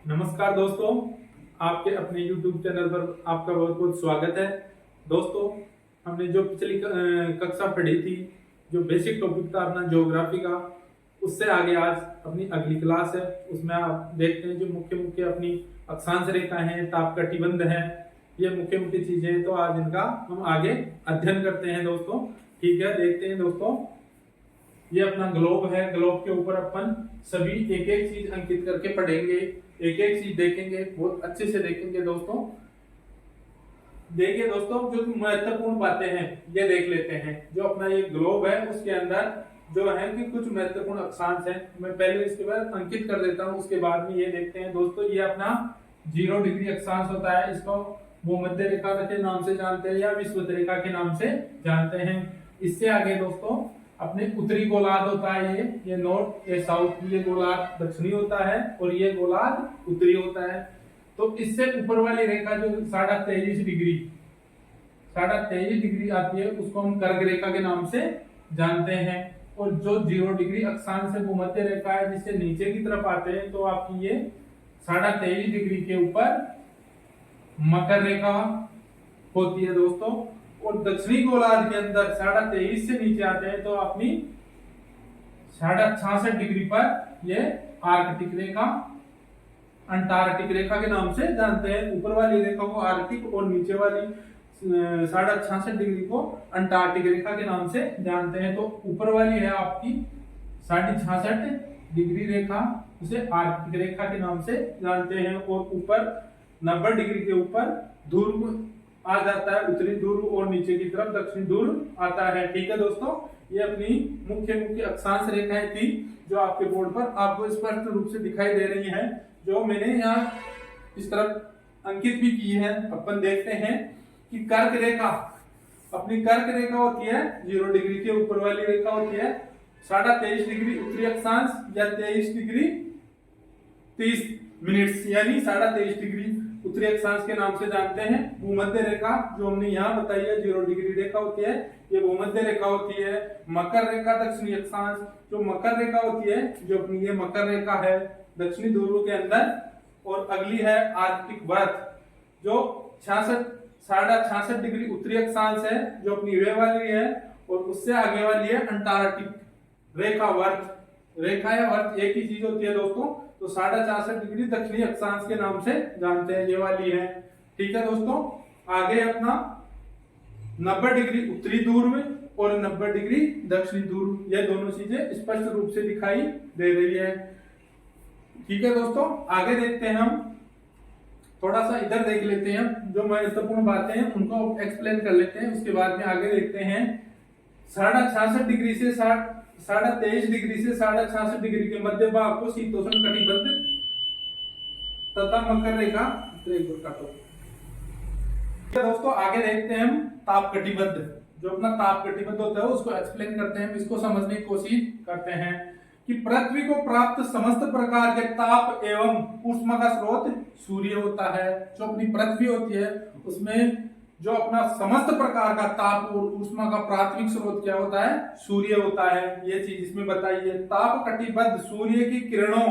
नमस्कार दोस्तों, आपके अपने YouTube चैनल पर आपका बहुत बहुत स्वागत है। दोस्तों, हमने जो पिछली कक्षा पढ़ी थी, जो बेसिक टॉपिक था अपना ज्योग्राफी का, उससे आगे आज अपनी अगली क्लास है। उसमें आप देखते हैं जो मुख्य मुख्य अपनी अक्षांश रेखा है, ताप कटिबंध है, ये मुख्य मुख्य चीजें हैं। तो आज इनका हम आगे अध्ययन करते हैं दोस्तों। ठीक है, देखते हैं दोस्तों। ये अपना ग्लोब है, ग्लोब के ऊपर अपन सभी एक एक चीज अंकित करके पढ़ेंगे, एक एक चीज देखेंगे, बहुत अच्छे से देखेंगे दोस्तों। देखिए दोस्तों, जो महत्वपूर्ण बातें हैं ये देख लेते हैं। जो अपना ये ग्लोब है उसके अंदर जो है कि कुछ महत्वपूर्ण अक्षांश हैं। मैं पहले इसके बाद अंकित कर देता हूँ, उसके बाद में ये देखते हैं दोस्तों। ये अपना 0 डिग्री अक्षांश होता है, इसको भूमध्य रेखा के नाम से जानते हैं या विषुवत रेखा के नाम से जानते हैं। इससे आगे दोस्तों अपने उत्तरी गोलार्ध होता है, ये नॉर्थ, ये साउथ, ये गोलार्ध दक्षिणी होता है और ये गोलार्ध उत्तरी होता है। तो इससे ऊपर वाली रेखा जो 23.5 डिग्री आती है उसको हम कर्क रेखा के नाम से जानते हैं। और जो 0 डिग्री अक्षांश से भूमध्य रेखा है जिससे नीचे की तरफ आते हैं, तो आपकी ये 23.5 डिग्री के ऊपर मकर रेखा होती है दोस्तों। और दक्षिणी गोलार्ध के अंदर 23.5 से नीचे आते हैं तो अपनी 66.5 डिग्री पर ये आर्कटिक रेखा, अंटार्कटिक रेखा के नाम से जानते हैं। ऊपर वाली रेखा को आर्कटिक और नीचे वाली 66.5 डिग्री को अंटार्कटिक रेखा के नाम से जानते हैं। तो ऊपर वाली है आपकी 66.5 डिग्री रेखा, उसे आर्कटिक रेखा के नाम से जानते हैं। और ऊपर 90 डिग्री के ऊपर ध्रुव आ जाता है, उत्तरी ध्रुव, और नीचे की तरफ दक्षिणी ध्रुव आता है। ठीक है दोस्तों, ये अपनी मुख्य मुख्य अक्षांश रेखाएं थी जो आपके बोर्ड पर आपको स्पष्ट रूप से दिखाई दे रही हैं, जो मैंने यहाँ इस तरफ अंकित भी की है। अपन देखते हैं कि कर्क रेखा, अपनी कर्क रेखा होती है 0 डिग्री के ऊपर वाली रेखा होती है 23.5 डिग्री उत्तरी अक्षांश या 23 डिग्री 30 मिनट, यानी 23.5 डिग्री उत्तरी अक्षांश के नाम से जानते हैं। भूमध्य रेखा जो हमने यहाँ बताई है 0 डिग्री रेखा होती है, ये भूमध्य रेखा होती है। मकर रेखा दक्षिणी अक्षांश, जो मकर रेखा होती है, जो अपनी ये मकर रेखा है दक्षिणी ध्रुव के अंदर। और अगली है आर्कटिक व्रत, जो 66.5 डिग्री उत्तरी अक्षांश है, जो अपनी वे वाली है। और उससे आगे वाली है अंटार्कटिक रेखा व्रत। रेखा या व्रत एक ही चीज होती है दोस्तों। तो 66.5 डिग्री दक्षिणी अक्षांश के नाम से जानते हैं, ये वाली है। ठीक है दोस्तों, आगे अपना 90 डिग्री उत्तरी ध्रुव और 90 डिग्री दक्षिणी ध्रुव, ये दोनों चीजें स्पष्ट रूप से दिखाई दे रही है। ठीक है दोस्तों, आगे देखते हैं हम, थोड़ा सा इधर देख लेते हैं, जो महत्वपूर्ण बातें हैं उनको एक्सप्लेन कर लेते हैं, उसके बाद में आगे देखते हैं। 66.5 डिग्री से 23.5 डिग्री से 66.5 डिग्री के मध्य भाग को शीतोष्ण कटिबंध तथा मकर रेखा। दोस्तों आगे देखते हैं हम ताप कटिबंध। जो अपना ताप कटिबंध होता है उसको एक्सप्लेन करते हैं, इसको समझने की कोशिश करते हैं कि पृथ्वी को प्राप्त समस्त प्रकार के ताप एवं ऊष्मा का स्रोत सूर्य होता है। जो अपनी पृथ्वी होती है उसमें जो अपना समस्त प्रकार का ताप और ऊष्मा का प्राथमिक स्रोत क्या होता है? सूर्य होता है। ये चीज इसमें बताई है। ताप कटिबद्ध सूर्य की किरणों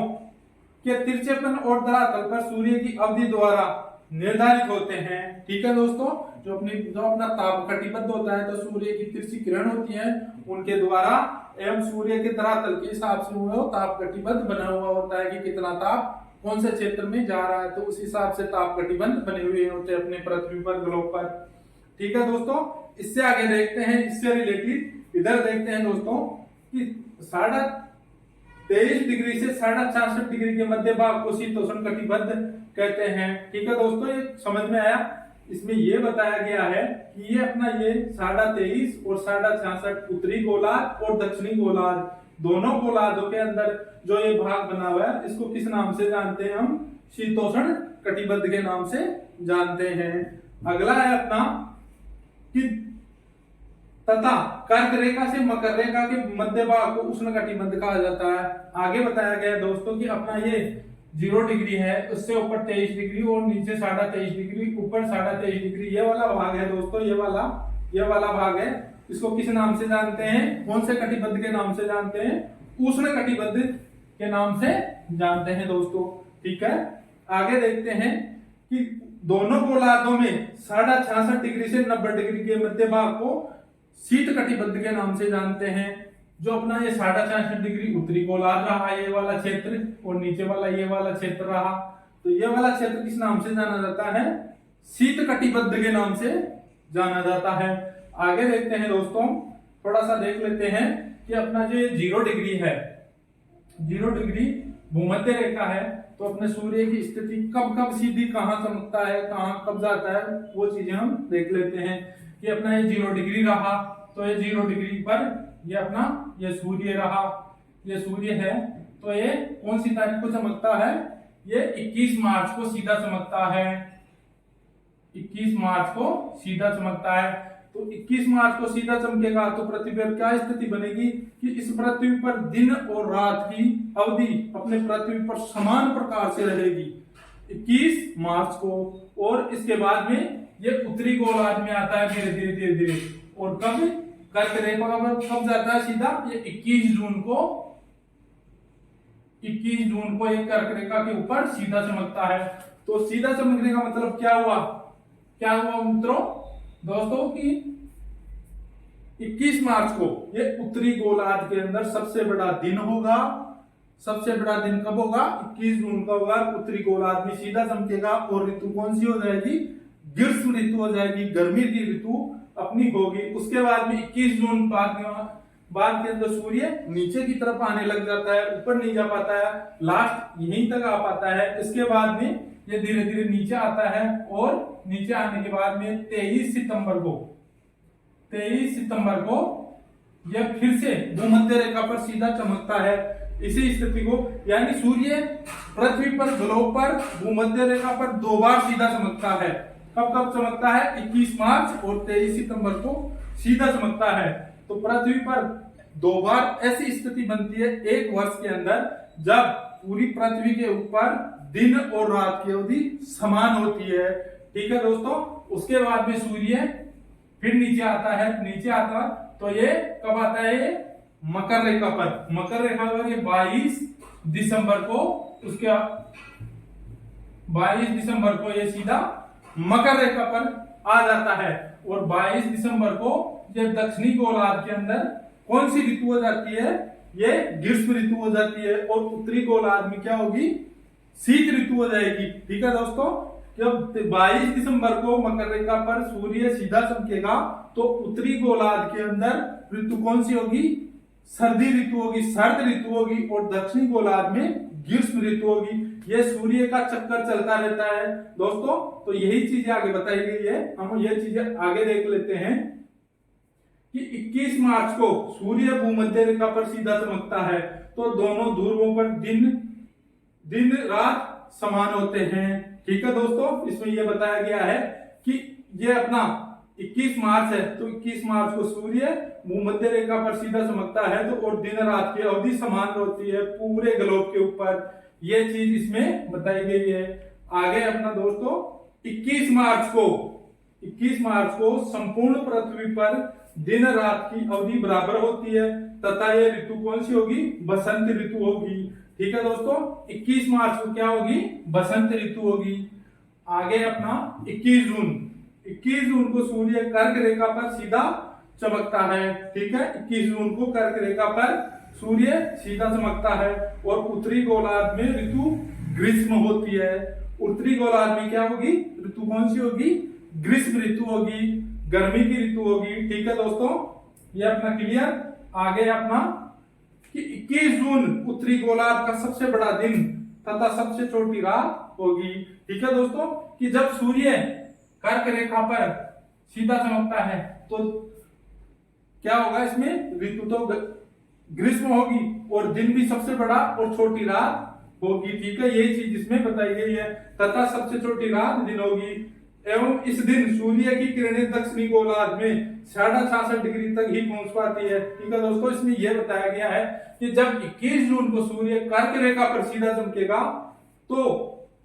के तिरछेपन और धरातल पर सूर्य की अवधि द्वारा निर्धारित होते हैं। ठीक है दोस्तों, जो अपना ताप कटिबद्ध होता है तो सूर्य की तिरछी किरण होती है उनके द्वारा एवं सूर्य के धरातल के हिसाब से वो ताप कटिबद्ध बना हुआ होता है कि कितना ताप कौन से क्षेत्र में जा रहा है, तो उस हिसाब से ताप कटिबंध बने हुए होते हैं अपने पृथ्वी पर, ग्लोब पर। ठीक है दोस्तों, इससे आगे देखते हैं, इससे रिलेटेड इधर देखते हैं दोस्तों कि 23.5 डिग्री से 66.5 डिग्री के मध्य भाग को शीतोष्ण कटिबंध कहते हैं। ठीक है दोस्तों, ये समझ में आया। इसमें ये बताया गया है कि ये अपना ये 23.5 और 66.5 उत्तरी गोलार्ध और दक्षिणी गोलार्ध, दोनों गोलार्धों के अंदर जो ये भाग बना हुआ है, इसको किस नाम से जानते हैं? हम शीतोष्ण कटिबंध के नाम से जानते हैं। अगला है अपना कि तथा कर्क रेखा से मकर रेखा के मध्य भाग को उष्ण कटिबंध कहा जाता है। आगे बताया गया है दोस्तों कि अपना ये 0 डिग्री है, उससे ऊपर 23 डिग्री और नीचे 23.5 डिग्री, ऊपर 23.5 डिग्री, ये वाला भाग है दोस्तों। ये वाला भाग है, इसको किस नाम से जानते हैं? कौन से कटिबंध के नाम से जानते हैं? उष्ण कटिबंध के नाम से जानते हैं दोस्तों। ठीक है, आगे देखते हैं कि दोनों गोलार्धों में 66.5 डिग्री से 90 डिग्री के मध्य भाग को शीत कटिबंध के नाम से जानते हैं। जो अपना ये 66.5 डिग्री उत्तरी गोलार्ध रहा ये वाला क्षेत्र, और नीचे वाला ये वाला क्षेत्र रहा, तो ये वाला क्षेत्र किस नाम से जाना जाता है? शीत कटिबंध के नाम से जाना जाता है। आगे देखते हैं दोस्तों, थोड़ा सा देख लेते हैं कि अपना जो 0 डिग्री है, 0 डिग्री भूमध्य रेखा है, तो अपने सूर्य की स्थिति कब कब सीधी कहाँ चमकता है, कहाँ कब जाता है, वो चीजें हम देख लेते हैं। कि अपना ये 0 डिग्री रहा, तो ये 0 डिग्री पर ये अपना ये सूर्य रहा, ये सूर्य है, तो ये कौन सी तारीख को चमकता है? ये 21 मार्च को सीधा चमकता है, 21 मार्च को सीधा चमकता है। तो 21 मार्च को सीधा चमकेगा तो पृथ्वी पर क्या स्थिति बनेगी कि इस पृथ्वी पर दिन और रात की अवधि अपने पृथ्वी पर समान प्रकार से रहेगी 21 मार्च को। और इसके बाद में ये उत्तरी गोलार्ध में आता है धीरे धीरे धीरे धीरे, और कब कर्क रेखा पर कब जाता है सीधा? ये 21 जून को, 21 जून को एक कर्क रेखा के ऊपर सीधा चमकता है। तो सीधा चमकने का मतलब क्या हुआ? क्या हुआ मित्रों? दोस्तों की 21 मार्च को ये उत्तरी गोलार्ध के अंदर सबसे बड़ा दिन होगा। सबसे बड़ा दिन कब होगा? 21 जून का होगा, उत्तरी गोलार्ध में सीधा चमकेगा। और ऋतु कौन सी हो जाएगी? ग्रीष्म ऋतु हो जाएगी, गर्मी की ऋतु अपनी होगी। उसके बाद में 21 जून बाद के अंदर सूर्य नीचे की तरफ आने लग जाता है, ऊपर नहीं जा पाता है, लास्ट यहीं तक आ पाता है। इसके बाद में ये धीरे धीरे नीचे आता है, और नीचे आने के बाद में 23 सितंबर को यह फिर से भूमध्य रेखा पर सीधा चमकता है। इसी स्थिति को, यानी सूर्य पृथ्वी पर, ग्लोब पर भूमध्य रेखा पर 2 बार सीधा चमकता है। कब कब चमकता है? 21 मार्च और 23 सितंबर को सीधा चमकता है। तो पृथ्वी पर 2 बार ऐसी स्थिति बनती है एक वर्ष के अंदर, जब पूरी पृथ्वी के ऊपर दिन और रात की अवधि समान होती है। ठीक है दोस्तों। उसके बाद में सूर्य फिर नीचे आता है, तो ये कब आता है? मकर रेखा पर। मकर रेखा पर ये 22 दिसंबर को, उसके 22 दिसंबर को ये सीधा मकर रेखा पर आ जाता है। और 22 दिसंबर को ये दक्षिणी गोलार्ध के अंदर कौन सी ऋतु हो जाती है? ये ग्रीष्म ऋतु हो जाती है। और उत्तरी गोलार्ध में क्या होगी? शीत ऋतु हो जाएगी। ठीक है दोस्तों। जब 22 दिसंबर को मकर रेखा पर सूर्य सीधा चमकेगा, तो उत्तरी गोलार्ध के अंदर ऋतु कौन सी होगी? सर्दी ऋतु होगी, सर्द ऋतु होगी। और दक्षिणी गोलार्ध में ग्रीष्म ऋतु होगी। यह सूर्य का चक्कर चलता रहता है दोस्तों। तो यही चीजें आगे बताई गई है, हम ये चीजें आगे देख लेते हैं कि 21 मार्च को सूर्य भूमध्य रेखा पर सीधा चमकता है, तो दोनों ध्रुवों पर दिन रात समान होते हैं। ठीक है दोस्तों। इसमें यह बताया गया है कि ये अपना 21 मार्च है, तो 21 मार्च को सूर्य भूमध्य रेखा पर सीधा चमकता है, तो और दिन रात की अवधि समान होती है पूरे ग्लोब के ऊपर। ये चीज इसमें बताई गई है। आगे अपना दोस्तों 21 मार्च को संपूर्ण पृथ्वी पर दिन रात की अवधि बराबर होती है, तथा ये ऋतु कौन सी होगी? बसंत ऋतु होगी। ठीक है दोस्तों। 21 मार्च को क्या होगी? बसंत ऋतु होगी। आगे अपना 21 जून को सूर्य कर्क रेखा पर सीधा चमकता है। ठीक है। 21 जून को कर्क रेखा पर सूर्य सीधा चमकता है। और उत्तरी गोलार्ध में ऋतु ग्रीष्म होती है। उत्तरी गोलार्ध में क्या होगी? ऋतु कौन सी होगी? ग्रीष्म ऋतु होगी, गर्मी की ऋतु होगी। ठीक है दोस्तों। ये अपना क्लियर। आगे अपना कि 21 जून उत्तरी गोलार्ध का सबसे बड़ा दिन तथा सबसे छोटी रात होगी। ठीक है दोस्तों। कि जब सूर्य कर्क रेखा पर सीधा चमकता है, तो क्या होगा? इसमें ऋतु तो ग्रीष्म होगी, और दिन भी सबसे बड़ा और छोटी रात होगी। ठीक है। यही चीज इसमें बताई गई है। तथा सबसे छोटी रात दिन होगी। एवं इस दिन सूर्य की किरणें दक्षिणी गोलार्ध में 66.5 डिग्री तक ही पहुंच पाती है। ठीक है दोस्तों। इसमें यह बताया गया है कि जब 21 जून को सूर्य कर्क रेखा पर सीधा चमकेगा, तो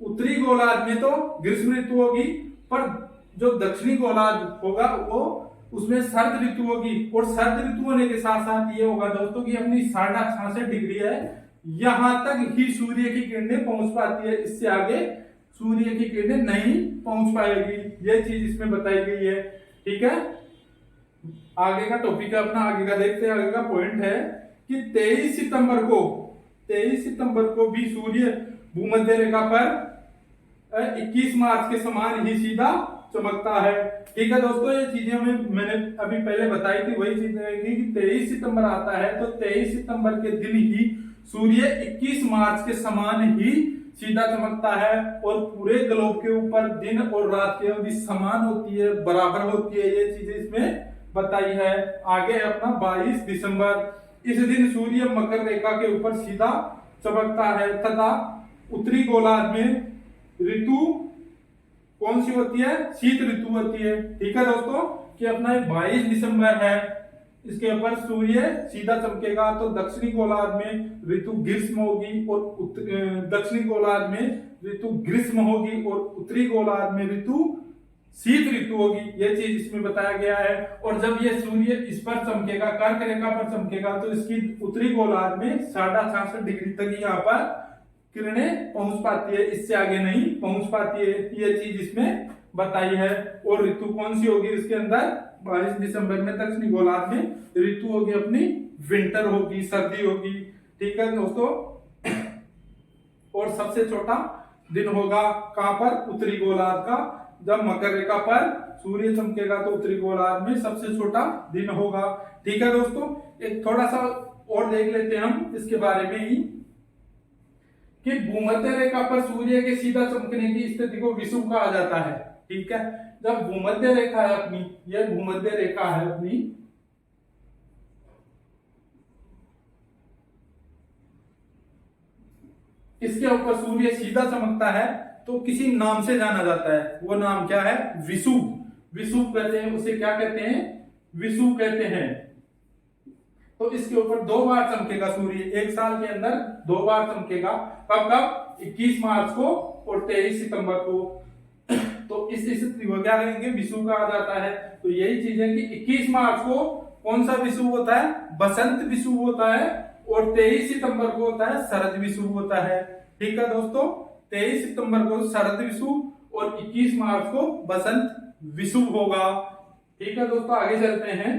उत्तरी गोलार्ध में तो ग्रीष्म ऋतु होगी, पर जो दक्षिणी गोलार्ध होगा वो उसमें सर्द ऋतु होगी। और सर्द ऋतु होने के साथ साथ ये होगा दोस्तों कि अपनी 66.5 डिग्री है, यहां तक ही सूर्य की किरणें पहुंच पाती है, इससे आगे सूर्य की किरणें नहीं पहुंच पाएगी, ये चीज इसमें बताई गई है। ठीक है, आगे का टॉपिक है अपना, आगे का देखते हैं। आगे का पॉइंट है कि 23 सितंबर को भी सूर्य भूमध्य रेखा पर 21 मार्च के समान ही सीधा चमकता है। ठीक है दोस्तों, ये चीजें मैंने अभी पहले बताई थी, वही चीजें रहेंगी कि 23 सितंबर आता है तो 23 सितंबर के दिन ही सूर्य 21 मार्च के समान ही सीधा चमकता है, और पूरे ग्लोब के ऊपर दिन और रात की अवधि समान होती है, बराबर होती है, ये चीजें इसमें बताई है। आगे है अपना 22 दिसंबर, इस दिन सूर्य मकर रेखा के ऊपर सीधा चमकता है तथा उत्तरी गोलार्ध में ऋतु कौन सी होती है, शीत ऋतु होती है। ठीक है दोस्तों, कि अपना 22 दिसंबर है, इसके ऊपर सूर्य सीधा चमकेगा तो दक्षिणी गोलार्ध में ऋतु ग्रीष्म होगी और दक्षिणी गोलार्ध में ऋतु ग्रीष्म होगी और उत्तरी गोलार्ध में ऋतु शीत ऋतु होगी, ये चीज इसमें बताया गया है। और जब ये सूर्य इस पर चमकेगा, कर्क रेखा पर चमकेगा, तो इसकी उत्तरी गोलार्ध में 66.5 डिग्री तक यहाँ पर किरणें पहुंच पाती है, इससे आगे नहीं पहुंच पाती है, ये चीज इसमें बताई है। और ऋतु कौन सी होगी इसके अंदर, 22 दिसंबर में दक्षिणी गोलार्ध में ऋतु होगी अपनी विंटर होगी, सर्दी होगी। ठीक है दोस्तों, और सबसे छोटा दिन होगा कहां पर, उत्तरी गोलार्ध का, जब मकर रेखा पर सूर्य चमकेगा तो उत्तरी गोलार्ध में सबसे छोटा दिन होगा। ठीक है दोस्तों, एक थोड़ा सा और देख लेते हैं हम इसके बारे में ही, कि भूमध्य रेखा पर सूर्य के सीधा चमकने की स्थिति को विषुव कहा जाता है। ठीक है, जब भूमध्य रेखा है अपनी, यह भूमध्य रेखा है अपनी, इसके ऊपर सूर्य सीधा चमकता है तो किसी नाम से जाना जाता है, वो नाम क्या है, विषुव। विषुव कहते हैं उसे, क्या कहते हैं, विषुव कहते हैं। तो इसके ऊपर 2 बार चमकेगा सूर्य, एक साल के अंदर 2 बार चमकेगा। कब कब, 21 मार्च को और 23 सितंबर को। तो इस स्थिति को क्या कहेंगे, विषुव कहा जाता है। तो यही चीज है कि 21 मार्च को कौन सा विषुव होता है, बसंत विषुव होता है, और 23 सितंबर को होता है शरद विषुव होता है। ठीक है दोस्तों, 23 सितंबर को शरद विषुव और 21 मार्च को बसंत विषुव होगा। ठीक है दोस्तों, आगे चलते हैं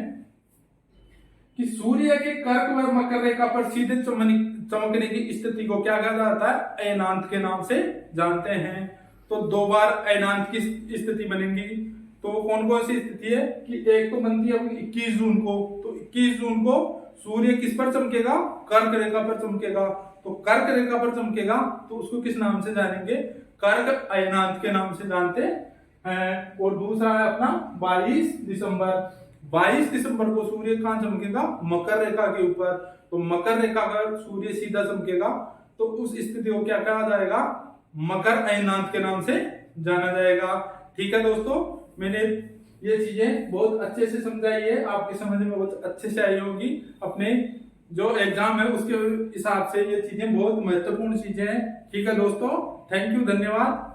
कि सूर्य के कर्क व मकर रेखा पर सीधे चमकने की स्थिति को क्या कहा जाता है, अयनांत के नाम से जानते हैं। तो 2 बार अयनांत की स्थिति बनेगी। तो कौन कौन सी स्थिति है कि एक तो बनती है 21 जून को, तो 21 जून को सूर्य किस पर चमकेगा, कर्क रेखा पर चमकेगा। तो कर्क रेखा पर चमकेगा तो उसको किस नाम से जानेंगे, कर्क अयनांत के नाम से जानते हैं। और दूसरा है अपना 22 दिसंबर। 22 दिसंबर को सूर्य कहां चमकेगा, मकर रेखा के ऊपर। तो मकर रेखा पर सूर्य सीधा चमकेगा तो उस स्थिति को क्या कहा जाएगा, मकर अयनांत के नाम से जाना जाएगा। ठीक है दोस्तों, मैंने ये चीजें बहुत अच्छे से समझाई है, आपकी समझ में बहुत अच्छे से आई होगी। अपने जो एग्जाम है उसके हिसाब से ये चीजें बहुत महत्वपूर्ण चीजें हैं। ठीक है दोस्तों, थैंक यू, धन्यवाद।